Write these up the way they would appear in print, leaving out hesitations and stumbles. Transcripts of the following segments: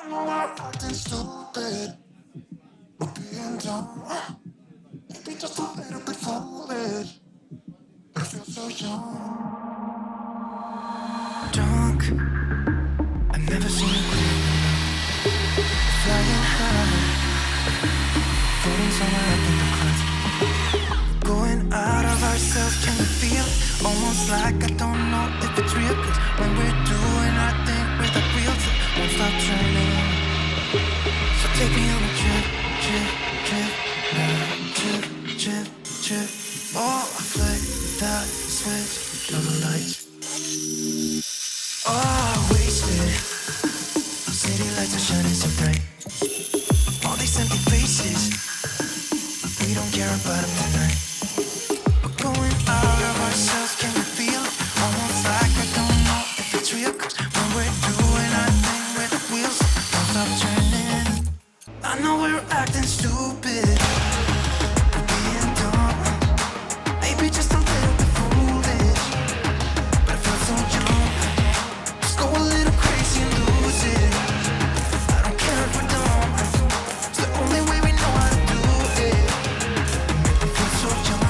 I know I'm acting stupid, but being dumb. Maybe just a little bit foolish, but I feel so young. Drunk, I've never seen you clear. Flying high, floating somewhere up in the clouds. Going out of ourselves, can you feel it? Almost like I don't know if it's real. Cause when we're doing our thing, we're the real thing. Won't stop turning. So take me on a trip, trip, trip, trip, trip, trip. Oh, I flick that switch, kill the lights. Oh, wasted. City lights are shining so bright. All these empty faces, we don't care about them tonight. We're going out of ourselves, can you feel it? Almost like I don't know if it's real. Cause when we're doing our thing with the wheels, don't stop turning. I know we're acting stupid, we're being dumb. Maybe just a little bit foolish, but I feel so young. Just go a little crazy and lose it. I don't care if we're dumb, it's the only way we know how to do it. Make me feel so young.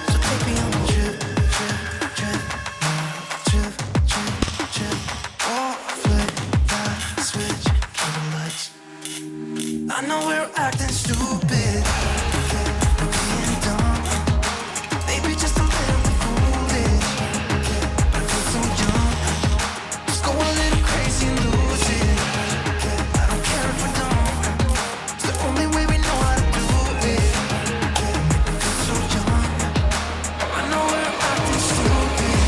So take me on a trip, trip, trip, trip, trip, trip. Oh, flick that switch, kill the lights. I know we're acting stupid, we're being dumb. Maybe just a little bit foolish, but I feel so young. Just go a little crazy and lose it. I don't care if we're dumb, it's the only way we know how to do it. Make me feel so young. I know we're acting stupid,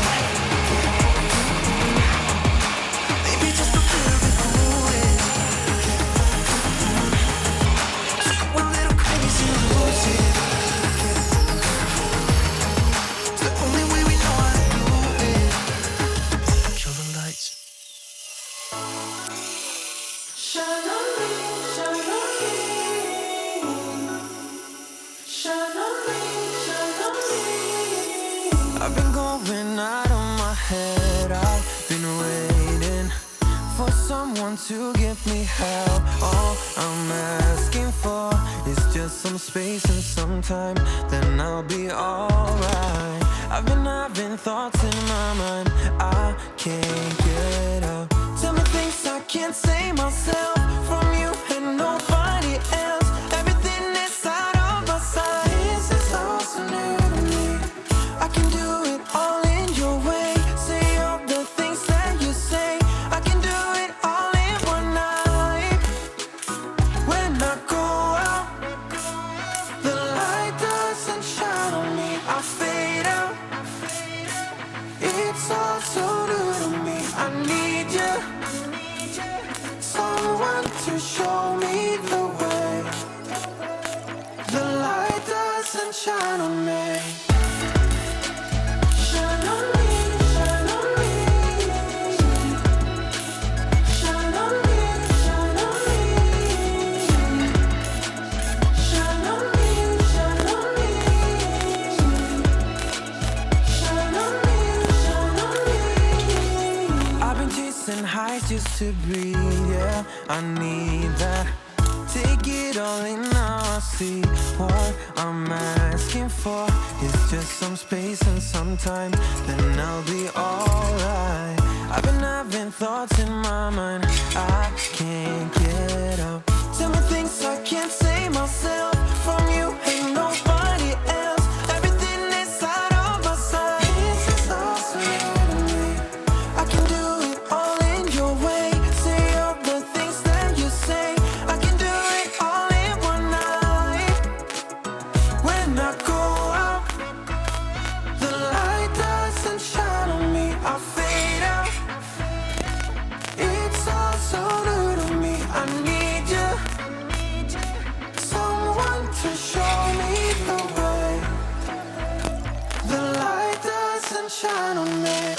maybe just a little bit foolish. Just go a little crazy and lose it. It's the only way we know how to do it. Kill the lights. Shine on me, shine on me. Shine on me, shine on me. I've been going out of my head. I've been waiting for someone to give me help. All I'm asking for is just some space and some time, then I'll be alright. I've been having thoughts in my mind I can't get out. Tell me things I can't say myself from you and nobody else. Everything is out of my sight. This is all so new to me. I can do it all in your way. Say all the things that you say. I can do it all in one night. When I go out, the light doesn't shine on me. I fade out. It's all so new to me. I need you, someone to show me the way. The light doesn't shine on me. Shine on me, shine on me. Shine on me, shine on me. Shine on me, shine on me. Shine on me, shine on me. I've been chasing highs just to breathe, yeah, I need that. Take it all in now, I see what I'm asking for is just some space and some time, then I'll be alright. I've been having thoughts in my mind I can't get out. Tell me things I can't say myself from you and nobody else. Everything is out of my sight. This is all so new to me. I can do it all in your way. Say all the things that you say. I can do it all in one night. When I go out, the light doesn't shine on me. I fade out. shine on me.